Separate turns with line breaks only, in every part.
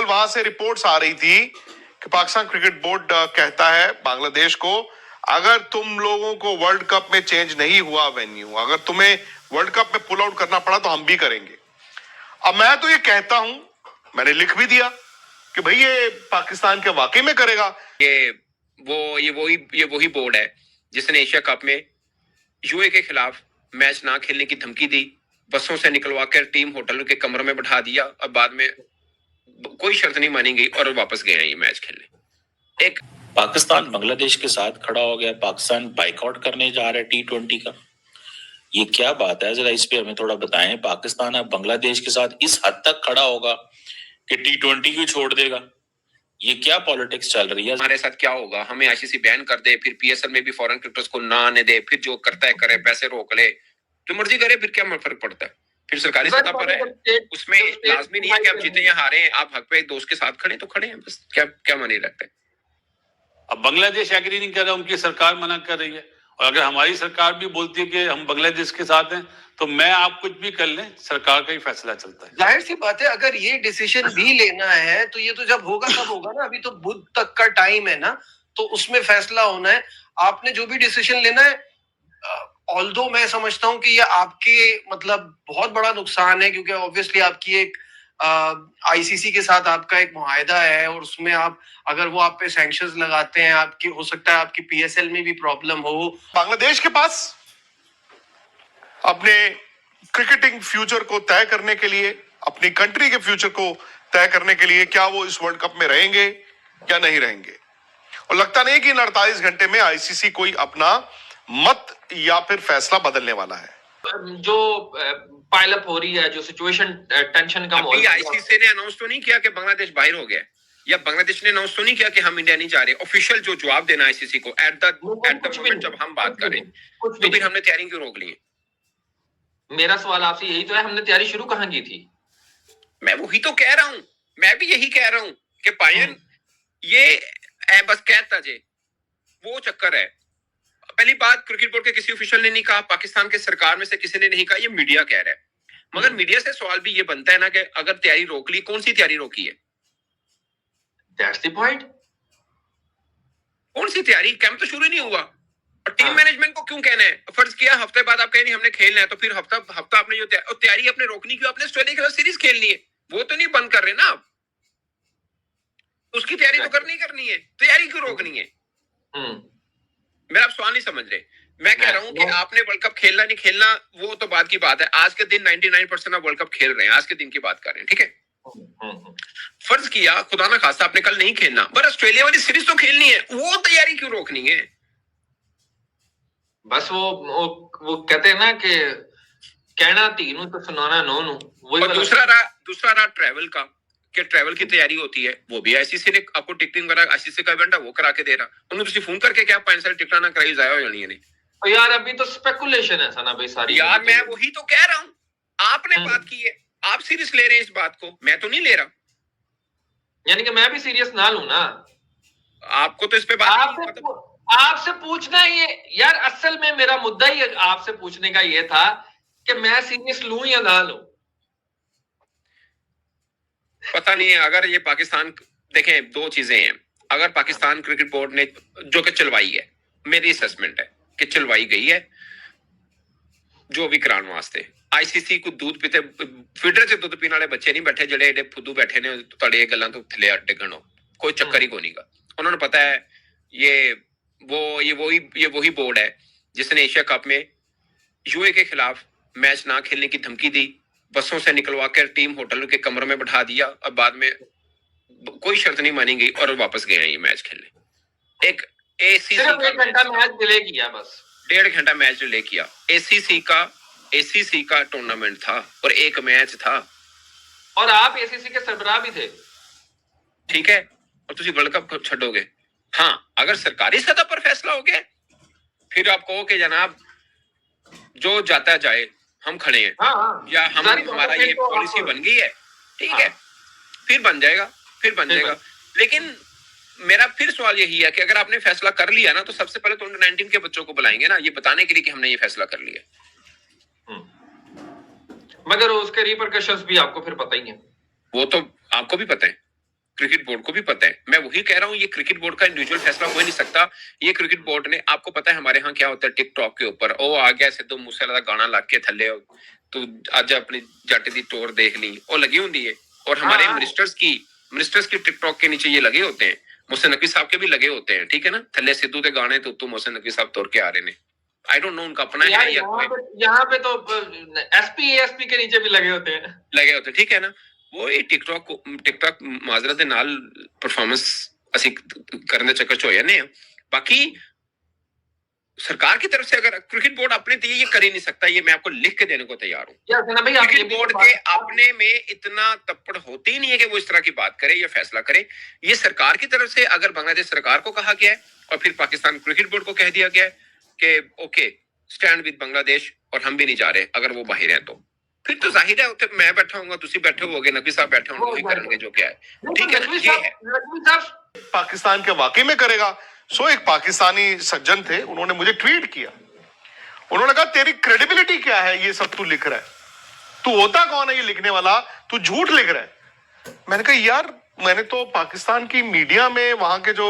वहां से रिपोर्ट्स आ रही थी कि पाकिस्तान क्रिकेट बोर्ड कहता है बांग्लादेश को, अगर तुम लोगों को वर्ल्ड कप में चेंज नहीं हुआ वेन्यू, अगर तुम्हें वर्ल्ड कप में पुल आउट करना पड़ा तो हम भी करेंगे। अब मैं तो ये कहता हूं, मैंने लिख भी दिया कि भाई ये पाकिस्तान के वाकई में करेगा।
ये वही बोर्ड है जिसने एशिया कप में यूए के खिलाफ मैच ना खेलने की धमकी दी, बसों से निकलवा कर टीम होटल के कमरों में बैठा दिया और बाद में कोई शर्त नहीं मानी गई और वापस गए ये मैच खेलने।
एक पाकिस्तान बांग्लादेश के साथ खड़ा हो गया, पाकिस्तान बाइकआउट करने जा रहा है T20 का। ये क्या बात है, जरा इस पे हमें थोड़ा बताएं। पाकिस्तान अब बांग्लादेश के साथ इस हद तक खड़ा होगा कि T20 को छोड़ देगा? ये क्या पॉलिटिक्स चल रही है?
हमारे साथ क्या होगा, हमें आईसीसी बैन कर दे, फिर पीएसएल में भी फॉरेन क्रिकेटर्स को ना आने दे, फिर जो करता है करे, पैसे रोक ले, जो मर्जी करे, फिर क्या फर्क पड़ता है? फिर सरकारी सतह पर है, उसमें लाजमी नहीं है कि आप जीते या हारे, आप हक पे एक दोस्त के साथ खड़े तो खड़े हैं, बस क्या मानी रखते हैं।
अब बांग्लादेश एग्री नहीं कर रहा, उनकी सरकार मना कर रही है, और अगर हमारी सरकार भी बोलती है कि हम बांग्लादेश के साथ हैं, तो मैं आप कुछ भी कर लें, सरकार का ही फैसला चलता है।
जाहिर सी बात है, अगर ये डिसीजन भी लेना है तो ये तो जब होगा तब होगा ना, अभी तो बुध तक का टाइम है ना, तो उसमें फैसला होना है। आपने जो भी डिसीजन लेना है, ऑल्दो मैं समझता हूं कि ये आपके मतलब बहुत बड़ा नुकसान है, क्योंकि ऑब्वियसली आपकी एक आईसीसी के साथ आपका एक मुआहदा है, और उसमें आप अगर वो आप पे सैंक्शंस लगाते हैं, आपकी हो सकता है आपकी पीएसएल में भी प्रॉब्लम हो।
बांग्लादेश के पास अपने क्रिकेटिंग फ्यूचर को तय करने के लिए, अपनी कंट्री के फ्यूचर को तय करने के लिए, क्या वो इस वर्ल्ड कप में रहेंगे या नहीं रहेंगे। और लगता नहीं कि इन 48 घंटे में आईसीसी कोई अपना मत या फिर फैसला बदलने वाला है।
जो पाइल अप हो रही है, जो सिचुएशन टेंशन का
अभी आईसीसी ने अनाउंस तो नहीं किया कि बांग्लादेश बाहर हो गया, या बांग्लादेश ने अनाउंस तो नहीं किया कि हम इंडिया नहीं जा रहे। ऑफिशियल जो जवाब देना आईसीसी को एट द मोमेंट जब हम बात करें, तो फिर हमने तैयारी क्यों रोक ली?
मेरा सवाल आपसे यही तो है, हमने तैयारी शुरू कहां की थी?
मैं वही तो कह रहा हूं, मैं भी यही कह रहा हूं कि पायन ये बस कहता जे वो चक्कर है। पहली बात, क्रिकेट बोर्ड के किसी ऑफिशियल ने नहीं कहा, पाकिस्तान के सरकार में से किसी ने नहीं कहा, ये मीडिया कह रहा है। मगर मीडिया से सवाल भी ये बनता है ना कि अगर तैयारी रोक ली, कौन सी तैयारी रोकी है?
That's the point.
कौन सी तैयारी? कैंप तो शुरू ही नहीं हुआ। और टीम मैनेजमेंट को क्यों कहना है? फर्ज किया हफ्ते बाद आप कहें नहीं हमने खेलना है, तो फिर हफ्ता आपने जो तैयारी अपने रोकनी क्यों? आपने ऑस्ट्रेलिया के साथ सीरीज खेलनी है, वो तो नहीं बंद कर रहे ना आप, उसकी तैयारी तो करनी है, तैयारी क्यों रोकनी है? मेरा आप सवाल नहीं समझ रहे। मैं कह रहा हूं कि आपने वर्ल्ड कप खेलना नहीं खेलना वो तो बात की बात है। आज के दिन 99% आप वर्ल्ड कप खेल रहे हैं, आज के दिन की बात कर रहे हैं, ठीक है। फर्ज किया खुदा ना खास्ता आपने कल नहीं खेलना, पर ऑस्ट्रेलिया वाली सीरीज तो खेलनी है, वो तैयारी क्यों रोकनी है?
बस वो कहते हैं ना कि कहना धी नूं तो सुनाना नौ नूं।
और दूसरा रहा ट्रैवल का, कि ट्रैवल की तैयारी होती है, वो भी आईसीसी ने आपको टिकटिंग वगैरह, आईसीसी का इवेंट है वो करा के दे रहा। उन्होंने तुझे फोन करके क्या 5 साल टिकटा ना कराई जाया हो जानी है?
तो यार अभी तो स्पेकुलेशन है ना भाई सारी।
यार मैं वही तो कह रहा हूं, आपने बात की है, आप सीरियस ले रहे हैं इस बात को, मैं तो नहीं ले रहा।
यानी कि मैं भी सीरियस ना लूं ना,
आपको तो इस पे बात
आपसे पूछना ये यार, असल में मेरा मुद्दा ही आपसे पूछने का ये था कि मैं सीरियस लूं या ना लूं।
पता नहीं है। अगर ये पाकिस्तान, देखें दो चीजें हैं, अगर पाकिस्तान क्रिकेट बोर्ड ने जो कि चलवाई है, मेरी असेसमेंट है कि चलवाई गई है जो भी कराने वास्ते, आईसीसी को दूध पीते फीडर से दूध पीने वाले बच्चे नहीं बैठे जेडे एडे फुद्दू बैठे ने तड़े गल्लां तो थले डिगण, कोई चक्कर ही को नहीं का। उन्होंने पता है ये वही बोर्ड है जिसने एशिया कप में यूए के खिलाफ मैच ना खेलने की धमकी दी, बसों से निकलवा कर टीम होटल के कमरों में बैठा दिया और बाद में कोई शर्त नहीं मानी गई और वापस गए ये मैच खेलने। एक एसीसी
सिर्फ 1 घंटा मैच डिले किया, बस
1.5 घंटा मैच डिले किया। एसीसी का टूर्नामेंट था और एक मैच था,
और आप एसीसी के सरबराह भी थे,
ठीक है, और तुझे वर्ल्ड कप छोड़ोगे। हाँ, अगर सरकारी सतह पर फैसला हो गया फिर आप कहो कि जनाब जो जाता जाए, हम खड़े हैं। या हमारा ये पॉलिसी बन गई है, ठीक है, फिर बन जाएगा। लेकिन मेरा फिर सवाल यही है कि अगर आपने फैसला कर लिया ना, तो सबसे पहले तो अंडर 19 के बच्चों को बुलाएंगे ना, ये बताने के लिए कि हमने ये फैसला कर लिया।
मगर उसके रिपरकशंस भी आपको फिर पता ही है।
वो तो आपको भी पता है, क्रिकेट बोर्ड को भी पता है। मैं वही कह रहा हूँ, ये क्रिकेट बोर्ड का इंडिविजुअल फैसला हो ही नहीं सकता। ये क्रिकेट बोर्ड ने, आपको पता है हमारे यहाँ क्या होता है टिकटॉक के ऊपर, ओ आ गया सिद्धू मूसेवाला गाना लग के थल्ले, तू आज अपनी जट दी टोर देख ली, वो लगी होती है। और हमारे मिनिस्टर्स की टिकटॉक के नीचे ये लगे होते हैं, मोहसिन नकवी साहब के भी लगे होते हैं, ठीक है ना, थल्ले सिद्धू के गाने तो मोहसिन नकवी साहब तोड़ के आ रहे हैं। आई डोंट नो उनका अपना है या
यहाँ पे तो एसपी के नीचे भी लगे होते हैं,
ठीक है ना। वो ये टिकटॉक माजरा दे नाल परफॉर्मेंस ਅਸੀਂ ਕਰਨ ਦੇ ਚੱਕਰ ਚ ਹੋ ਜਾਂਦੇ ਆ। बाकी सरकार की तरफ से अगर क्रिकेट बोर्ड अपने तो ये कर ही नहीं सकता, ये मैं आपको लिख के देने को तैयार हूँ। क्रिकेट बोर्ड के अपने में इतना तप्पड़ होती ही नहीं है कि वो इस तरह की बात करे या फैसला करे। ये सरकार की तरफ से अगर बांग्लादेश सरकार को कहा गया है और फिर पाकिस्तान क्रिकेट बोर्ड को कह दिया गया है कि ओके स्टैंड विद बांग्लादेश और हम भी नहीं जा रहे, अगर वो बाहर है तो फिर तो जाहिर है उत्ते मैं बैठा हूँगा, तुसी बैठे होगे, नकवी साहब बैठे होंगे, वही करेंगे जो क्या है, ठीक है। ये है
पाकिस्तान के वाकई में करेगा। सो एक पाकिस्तानी सज्जन थे, उन्होंने मुझे ट्वीट किया, उन्होंने कहा तेरी क्रेडिबिलिटी क्या है, ये सब तू लिख रहा है, तू होता कौन है ये लिखने वाला, तू झूठ लिख रहा है। मैंने कहा यार मैंने तो पाकिस्तान की मीडिया में वहां के जो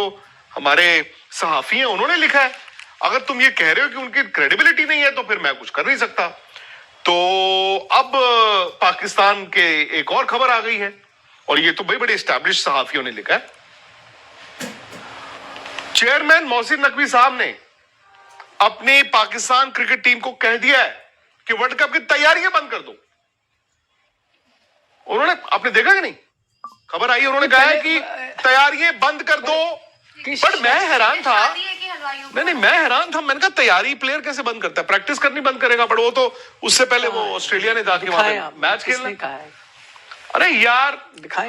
हमारे सहाफी हैं उन्होंने लिखा है, अगर तुम ये कह रहे हो कि उनकी क्रेडिबिलिटी नहीं है तो फिर मैं कुछ कर नहीं सकता। तो अब पाकिस्तान के एक और खबर आ गई है, और ये तो भाई बड़े एस्टैब्लिश सहाफियों ने लिखा है। चेयरमैन मोहसिन नकवी साहब ने अपनी पाकिस्तान क्रिकेट टीम को कह दिया है कि वर्ल्ड कप की तैयारियां बंद कर दो। उन्होंने, आपने देखा कि नहीं, खबर आई, उन्होंने कहा है कि तैयारियां बंद कर दो। बट मैं हैरान था, नहीं मैं हैरान था, मैंने कहा तैयारी प्लेयर कैसे बंद करता है, प्रैक्टिस करनी बंद करेगा, बट वो तो उससे पहले वो ऑस्ट्रेलिया ने जाके वहां पे मैच खेलना। अरे यार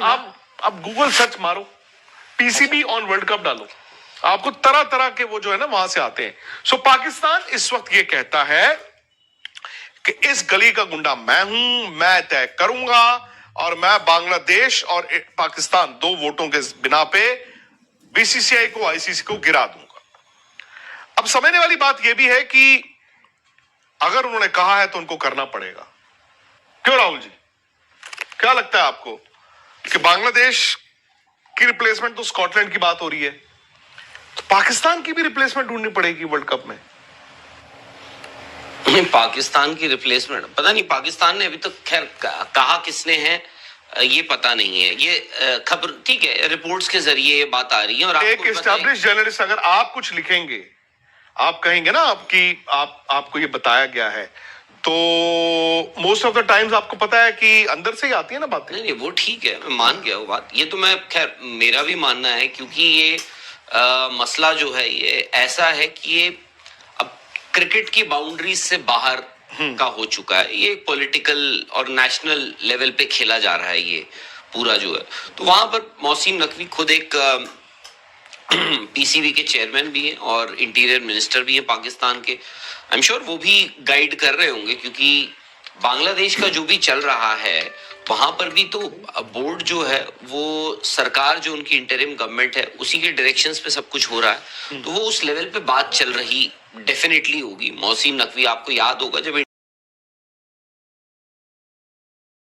आप गूगल सर्च मारो, पीसीबी ऑन वर्ल्ड कप डालो, आपको तरह तरह के वो जो है ना वहां से आते हैं। सो पाकिस्तान इस वक्त ये कहता है कि इस गली का गुंडा मैं हूं, मैं तय करूंगा, और मैं बांग्लादेश और पाकिस्तान 2 वोटों के बिना पे बीसीसीआई को, आईसीसी को गिरा दूंगा। अब समझने वाली बात यह भी है कि अगर उन्होंने कहा है तो उनको करना पड़ेगा। क्यों राहुल जी, क्या लगता है आपको कि बांग्लादेश की रिप्लेसमेंट तो स्कॉटलैंड की बात हो रही है, तो पाकिस्तान की भी रिप्लेसमेंट ढूंढनी पड़ेगी वर्ल्ड कप में?
पाकिस्तान की रिप्लेसमेंट पता नहीं, पाकिस्तान ने अभी तक खैर कहा किसने है ये पता नहीं है। ये खबर ठीक है, रिपोर्ट्स के जरिए ये बात आ रही है। और
एक एस्टैब्लिश जर्नलिस्ट अगर आप कुछ लिखेंगे, आप कहेंगे ना आपको ये बताया गया है, तो मोस्ट ऑफ द टाइम्स आपको पता है कि अंदर से ही आती है ना बातें।
नहीं वो ठीक है, मैं मान गया वो बात, ये तो मैं खैर मेरा भी मानना है, क्योंकि ये मसला जो है ये ऐसा है कि ये अब क्रिकेट की बाउंड्रीज से बाहर का हो चुका है। ये पॉलिटिकल और नेशनल लेवल पे खेला जा रहा है ये पूरा जो है। तो वहां पर मोहसिन नकवी खुद एक पीसीबी के चेयरमैन भी हैं और इंटीरियर मिनिस्टर भी हैं पाकिस्तान के। आई एम श्योर वो भी गाइड कर रहे होंगे, क्योंकि बांग्लादेश का जो भी चल रहा है वहां पर भी तो बोर्ड जो है वो सरकार जो उनकी इंटरिम गवर्नमेंट है उसी के डायरेक्शंस पे सब कुछ हो रहा है। तो वो उस लेवल पे बात चल रही डेफिनेटली होगी। मोहसिन नकवी आपको याद होगा जब